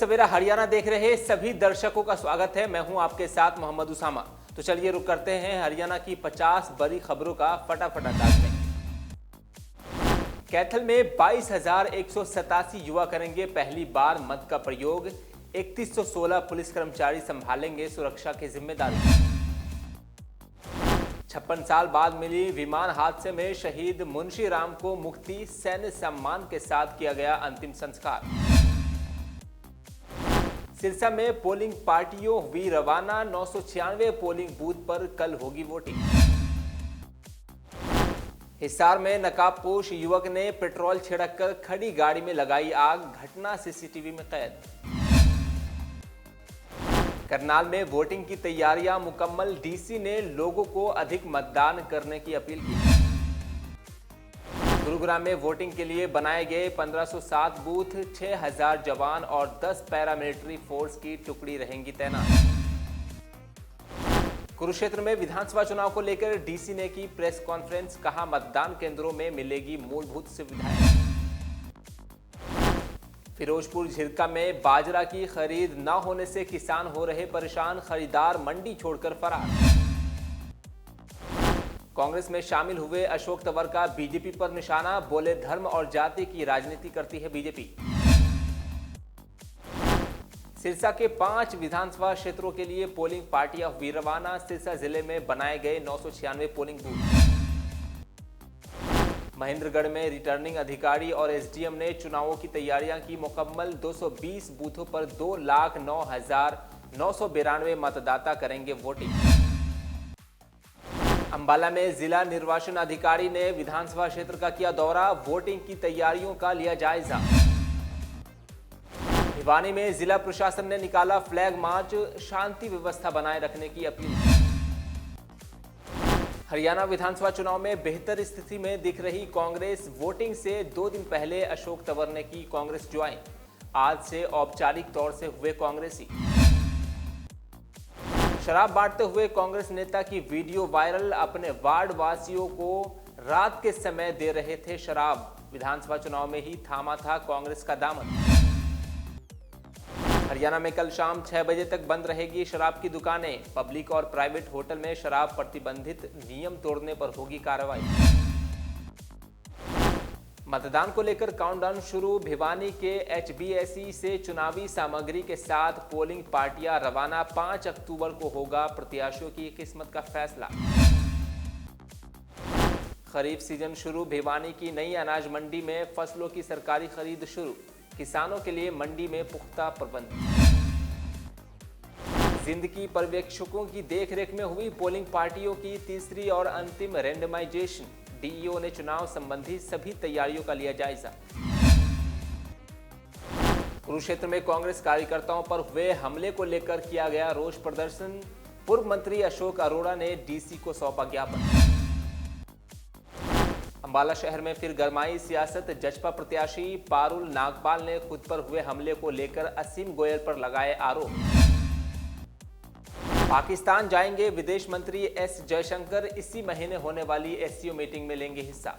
सवेरा हरियाणा देख रहे सभी दर्शकों का स्वागत है। मैं हूं आपके साथ मोहम्मद उसामा। तो चलिए रुक करते हैं हरियाणा की 50 बड़ी खबरों का फटाफट अंदाज में। कैथल में 22,187 युवा करेंगे पहली बार मत का प्रयोग। 3116 पुलिस कर्मचारी संभालेंगे सुरक्षा की जिम्मेदारी। 56 साल बाद मिली विमान हादसे में शहीद मुंशी राम को मुक्ति, सैन्य सम्मान के साथ किया गया अंतिम संस्कार। सिरसा में पोलिंग पार्टियों हुई रवाना, 996 पोलिंग बूथ पर कल होगी वोटिंग। हिसार में नकाबपोश युवक ने पेट्रोल छिड़ककर खड़ी गाड़ी में लगाई आग, घटना सीसीटीवी में कैद। करनाल में वोटिंग की तैयारियां मुकम्मल, डीसी ने लोगों को अधिक मतदान करने की अपील की। गुरुग्राम में वोटिंग के लिए बनाए गए 1507 बूथ, 6000 जवान और 10 पैरामिलिट्री फोर्स की टुकड़ी रहेंगी तैनात। कुरुक्षेत्र में विधानसभा चुनाव को लेकर डीसी ने की प्रेस कॉन्फ्रेंस, कहा मतदान केंद्रों में मिलेगी मूलभूत सुविधाएं। फिरोजपुर झिरका में बाजरा की खरीद न होने से किसान हो रहे परेशान, खरीदार मंडी छोड़कर फरार। कांग्रेस में शामिल हुए अशोक तंवर का बीजेपी पर निशाना, बोले धर्म और जाति की राजनीति करती है बीजेपी। सिरसा के 5 विधानसभा क्षेत्रों के लिए पोलिंग पार्टियां हुई रवाना, सिरसा जिले में बनाए गए 996 पोलिंग बूथ। महेंद्रगढ़ में रिटर्निंग अधिकारी और एसडीएम ने चुनावों की तैयारियां की मुकम्मल, 220 बूथों पर 2,09,992 मतदाता करेंगे वोटिंग। अंबाला में जिला निर्वाचन अधिकारी ने विधानसभा क्षेत्र का किया दौरा, वोटिंग की तैयारियों का लिया जायजा। भिवानी में जिला प्रशासन ने निकाला फ्लैग मार्च, शांति व्यवस्था बनाए रखने की अपील। हरियाणा विधानसभा चुनाव में बेहतर स्थिति में दिख रही कांग्रेस, वोटिंग से 2 दिन पहले अशोक तंवर ने की कांग्रेस ज्वाइन, आज से औपचारिक तौर से हुए कांग्रेसी। शराब बांटते हुए कांग्रेस नेता की वीडियो वायरल, अपने वार्ड वासियों को रात के समय दे रहे थे शराब, विधानसभा चुनाव में ही थामा था कांग्रेस का दामन। हरियाणा में कल शाम 6 बजे तक बंद रहेगी शराब की दुकानें, पब्लिक और प्राइवेट होटल में शराब प्रतिबंधित, नियम तोड़ने पर होगी कार्रवाई। मतदान को लेकर काउंटडाउन शुरू, भिवानी के एचबीएसई से चुनावी सामग्री के साथ पोलिंग पार्टियां रवाना, 5 अक्टूबर को होगा प्रत्याशियों की किस्मत का फैसला। खरीफ सीजन शुरू, भिवानी की नई अनाज मंडी में फसलों की सरकारी खरीद शुरू, किसानों के लिए मंडी में पुख्ता प्रबंध। जिंदगी पर्यवेक्षकों की देखरेख में हुई पोलिंग पार्टियों की तीसरी और अंतिम रैंडमाइजेशन, डीईओ ने चुनाव संबंधी सभी तैयारियों का लिया जायजा। कुरुक्षेत्र में कांग्रेस कार्यकर्ताओं पर हुए हमले को लेकर किया गया रोष प्रदर्शन, पूर्व मंत्री अशोक अरोड़ा ने डीसी को सौंपा ज्ञापन। अंबाला शहर में फिर गरमाई सियासत, जजपा प्रत्याशी पारुल नागपाल ने खुद पर हुए हमले को लेकर असीम गोयल पर लगाए आरोप। पाकिस्तान जाएंगे विदेश मंत्री एस जयशंकर, इसी महीने होने वाली एससीओ मीटिंग में लेंगे हिस्सा।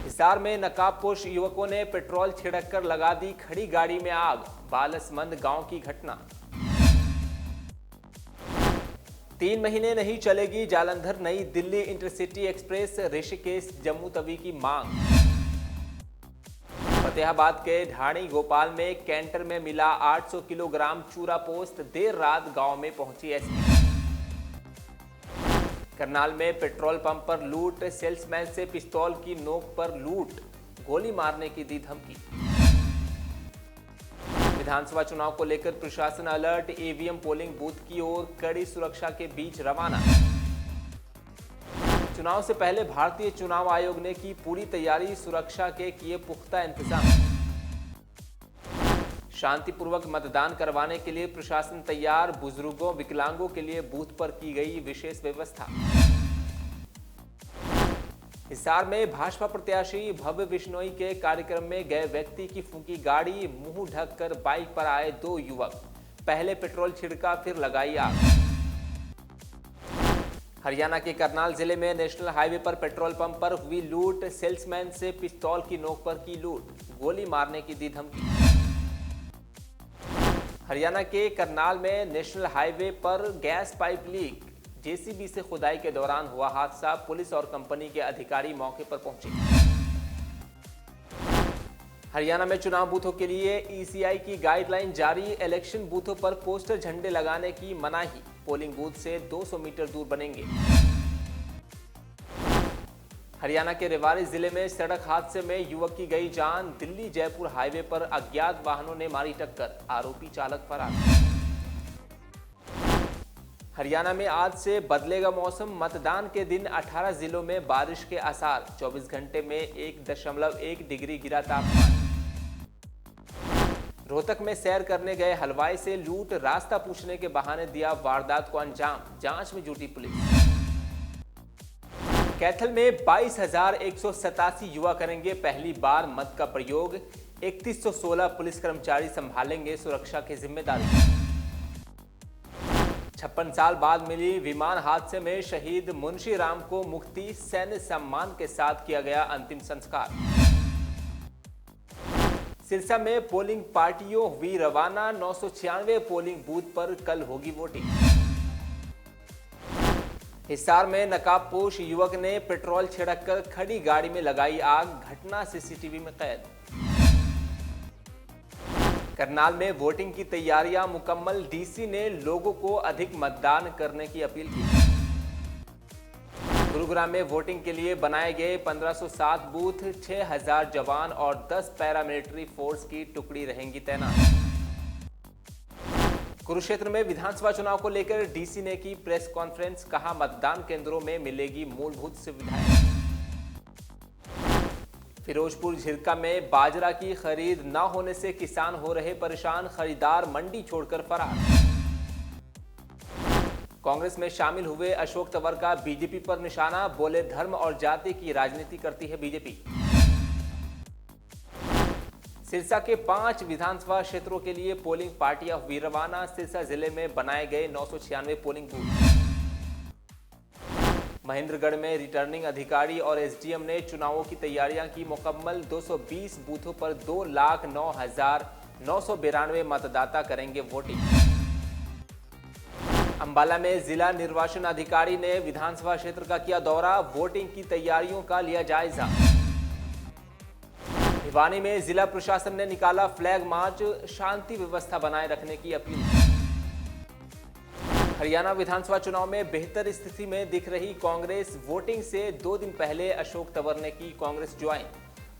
हिसार में नकाबपोश युवकों ने पेट्रोल छिड़ककर लगा दी खड़ी गाड़ी में आग, बालसमंद गांव की घटना। 3 महीने नहीं चलेगी जालंधर नई दिल्ली इंटरसिटी एक्सप्रेस, ऋषिकेश जम्मू तवी की मांग। फतेहाबाद के ढाणी गोपाल में कैंटर में मिला 800 किलोग्राम चूरा पोस्त, देर रात गांव में पहुंची एसपी। करनाल में पेट्रोल पंप पर लूट, सेल्समैन से पिस्तौल की नोक पर लूट, गोली मारने की दी धमकी। विधानसभा चुनाव को लेकर प्रशासन अलर्ट, ईवीएम पोलिंग बूथ की ओर कड़ी सुरक्षा के बीच रवाना। चुनाव से पहले भारतीय चुनाव आयोग ने की पूरी तैयारी, सुरक्षा के किए पुख्ता इंतजाम। शांतिपूर्वक मतदान करवाने के लिए प्रशासन तैयार, बुजुर्गों विकलांगों के लिए बूथ पर की गई विशेष व्यवस्था। हिसार में भाजपा प्रत्याशी भव्य बिश्नोई के कार्यक्रम में गए व्यक्ति की फूंकी गाड़ी, मुंह ढककर बाइक पर आए 2 युवक, पहले पेट्रोल छिड़का फिर लगाई आग। हरियाणा के करनाल जिले में नेशनल हाईवे पर पेट्रोल पंप पर हुई लूट, सेल्समैन से पिस्तौल की नोक पर की लूट, गोली मारने की दी धमकी। हरियाणा के करनाल में नेशनल हाईवे पर गैस पाइप लीक, जेसीबी से खुदाई के दौरान हुआ हादसा। पुलिस और कंपनी के अधिकारी मौके पर पहुंचे। हरियाणा में चुनाव बूथों के लिए ईसीआई की गाइडलाइन जारी। इलेक्शन बूथों पर पोस्टर झंडे लगाने की मनाही। पोलिंग बूथ से 200 मीटर दूर बनेंगे। हरियाणा के रेवाड़ी जिले में सड़क हादसे में युवक की गई जान। दिल्ली जयपुर हाईवे पर अज्ञात वाहनों ने मारी टक्कर, आरोपी चालक फरार। हरियाणा में आज से बदलेगा मौसम। मतदान के दिन 18 जिलों में बारिश के आसार। 24 घंटे में 1.1 डिग्री गिरा तापमान। रोहतक में सैर करने गए हलवाई से लूट, रास्ता पूछने के बहाने दिया वारदात को अंजाम। जांच में जुटी पुलिस। कैथल में 22,187 युवा करेंगे पहली बार मत का प्रयोग। 3116 पुलिस कर्मचारी संभालेंगे सुरक्षा की जिम्मेदारी। 56 साल बाद मिली विमान हादसे में शहीद मुंशी राम को मुक्ति। सैन्य सम्मान के साथ किया गया अंतिम संस्कार। सिरसा में पोलिंग पार्टियों हुई रवाना। 996 पोलिंग बूथ पर कल होगी वोटिंग। हिसार में नकाबपोश युवक ने पेट्रोल छिड़ककर खड़ी गाड़ी में लगाई आग। घटना सीसीटीवी में कैद। करनाल में वोटिंग की तैयारियां मुकम्मल। डीसी ने लोगों को अधिक मतदान करने की अपील की। गुरुग्राम में वोटिंग के लिए बनाए गए 1507 बूथ। 6000 जवान और 10 पैरामिलिट्री फोर्स की टुकड़ी रहेंगी तैनात। कुरुक्षेत्र में विधानसभा चुनाव को लेकर डीसी ने की प्रेस कॉन्फ्रेंस। कहा, मतदान केंद्रों में मिलेगी मूलभूत सुविधाएं। फिरोजपुर झिरका में बाजरा की खरीद न होने से किसान हो रहे परेशान। खरीदार मंडी छोड़कर फरार। कांग्रेस में शामिल हुए अशोक तंवर का बीजेपी पर निशाना। बोले, धर्म और जाति की राजनीति करती है बीजेपी। सिरसा के 5 विधानसभा क्षेत्रों के लिए पोलिंग पार्टियां हुई रवाना। सिरसा जिले में बनाए गए 996 पोलिंग बूथ। महेंद्रगढ़ में रिटर्निंग अधिकारी और एसडीएम ने चुनावों की तैयारियां की मुकम्मल। 220 बूथों पर 2,09,992 मतदाता करेंगे वोटिंग। अंबाला में जिला निर्वाचन अधिकारी ने विधानसभा क्षेत्र का किया दौरा। वोटिंग की तैयारियों का लिया जायजा। भिवानी में जिला प्रशासन ने निकाला फ्लैग मार्च। शांति व्यवस्था बनाए रखने की अपील। हरियाणा विधानसभा चुनाव में बेहतर स्थिति में दिख रही कांग्रेस। वोटिंग से 2 दिन पहले अशोक तंवर ने की कांग्रेस ज्वाइन।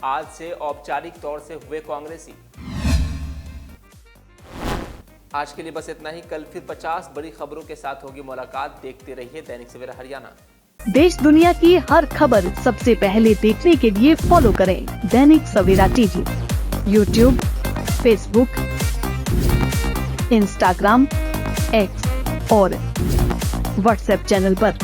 आज से औपचारिक तौर से हुए कांग्रेसी। आज के लिए बस इतना ही। कल फिर 50 बड़ी खबरों के साथ होगी मुलाकात। देखते रहिए दैनिक सवेरा हरियाणा। देश दुनिया की हर खबर सबसे पहले देखने के लिए फॉलो करें Dainik Savera TV, YouTube, Facebook, Instagram, X और व्हाट्सएप चैनल पर।